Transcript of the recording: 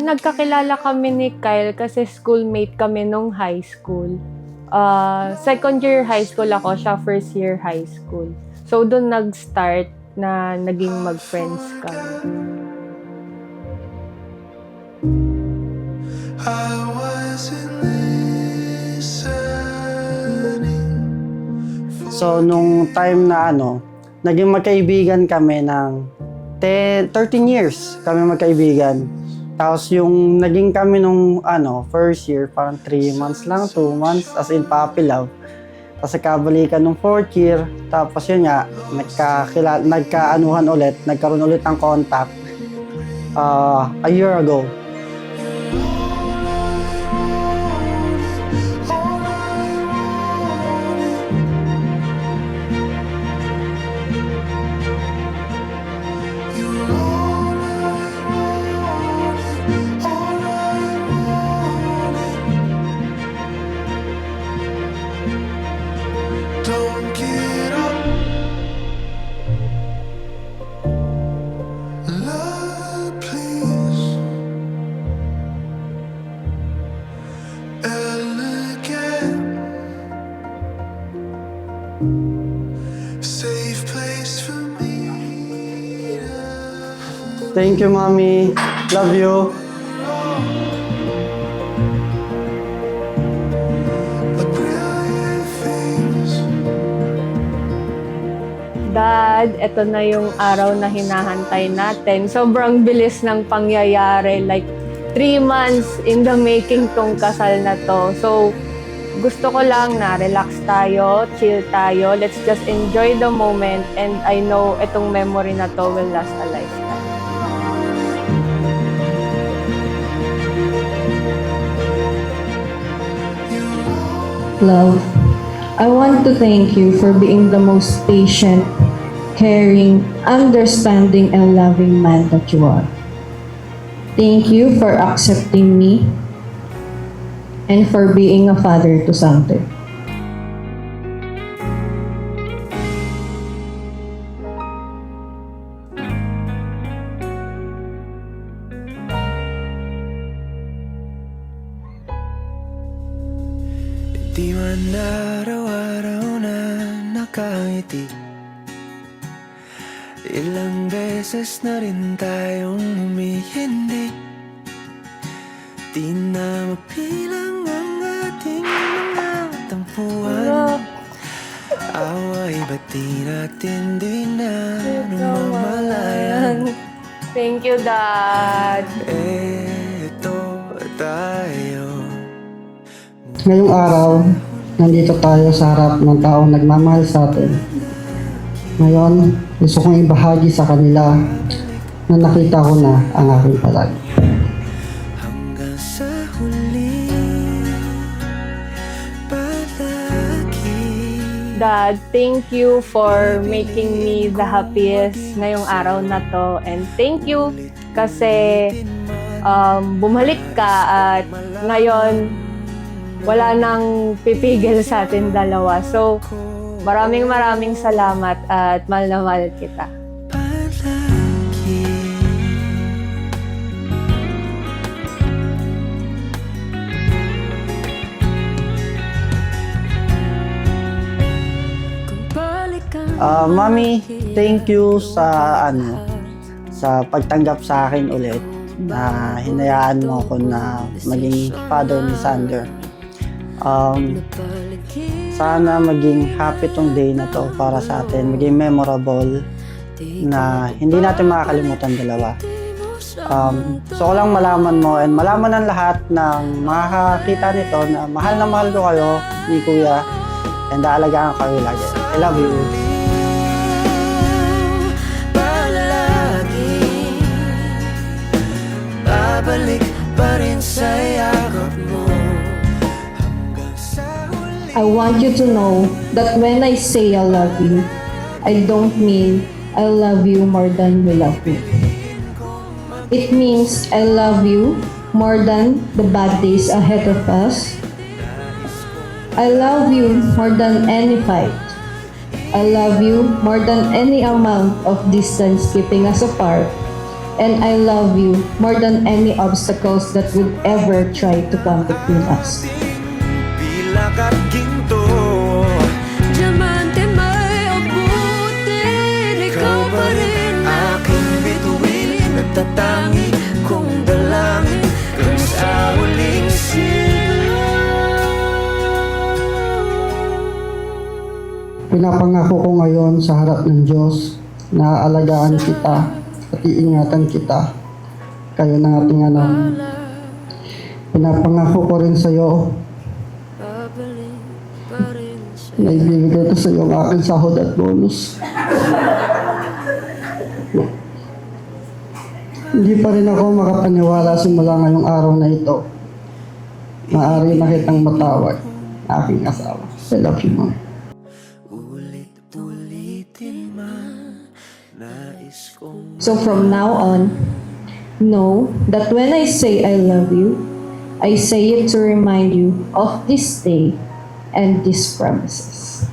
Nagkakilala kami ni Kyle kasi schoolmate kami nung high school. Second year high school ako, siya first year high school. So doon nag-start na naging mag-friends kami. So nung time na naging magkaibigan kami ng 13 years kami magkaibigan. Tapos yung naging kami nung first year, parang 3 months lang, 2 months, as in puppy love. Tapos nagkabalikan nung 4th year, tapos yun nga, nagkaanuhan ulit, nagkaroon ulit ng contact a year ago. Thank you, Mommy. Love you. Dad, ito na yung araw na hinahantay natin. Sobrang bilis ng pangyayari. Like, 3 months in the making tong kasal na to. So, gusto ko lang na relax tayo, chill tayo. Let's just enjoy the moment. And I know itong memory na to will last a lifetime. Love, I want to thank you for being the most patient, caring, understanding, and loving man that you are. Thank you for accepting me and for being a father to Sander. Di man araw-araw na nakangiti, ilang beses na rin tayong humihindi. Di na mapilang ang ating mga tampuhan. Away ba't di natin di na namamalayan? Thank you, Dad. Eto tayo. Ngayong araw, nandito tayo sa harap ng taong nagmamahal sa atin. Ngayon, gusto kong ibahagi sa kanila na nakita ko na ang aking palagi. Hanggang sa huli, palagi. Dad, thank you for making me the happiest ngayong araw na to. And thank you kasi bumalik ka at ngayon wala nang pipigil sa atin dalawa. So, maraming salamat at mahal na mahal kita. Mami, thank you sa pagtanggap sa akin ulit na hinayaan mo ako na maging father ni Sander. Sana maging happy tong day na to para sa atin, maging memorable na hindi natin makakalimutan dalawa. So ko lang malaman mo and malaman ng lahat ng makakakita nito na mahal ko kayo ni Kuya and aalagaan ko kayo lagi. I love you. Babalik pa rin sa yakap mo I want you to know that when I say I love you, I don't mean I love you more than you love me. It means I love you more than the bad days ahead of us. I love you more than any fight. I love you more than any amount of distance keeping us apart. And I love you more than any obstacles that would ever try to come between us. Pilak at ginto, Diamante may abutin, ikaw pa rin aking bituin, nagtatangi kong dalangin kung sa huling Pinapangako ko ngayon sa harap ng Diyos na aalagaan kita at iingatan kita. Kayo ng ating anak. Pinapangako ko rin sa iyo Babalik pa rin siya. na ibibigay ko sa iyo ang aking sahod at bonus. Hindi pa rin ako makapaniwala simula ngayong araw na ito. Maaari na kitang matawag, aking asawa. I love you, Mom. ulit-ulitin man, nais kong So from now on, know that when I say I love you, I say it to remind you of this day and these promises.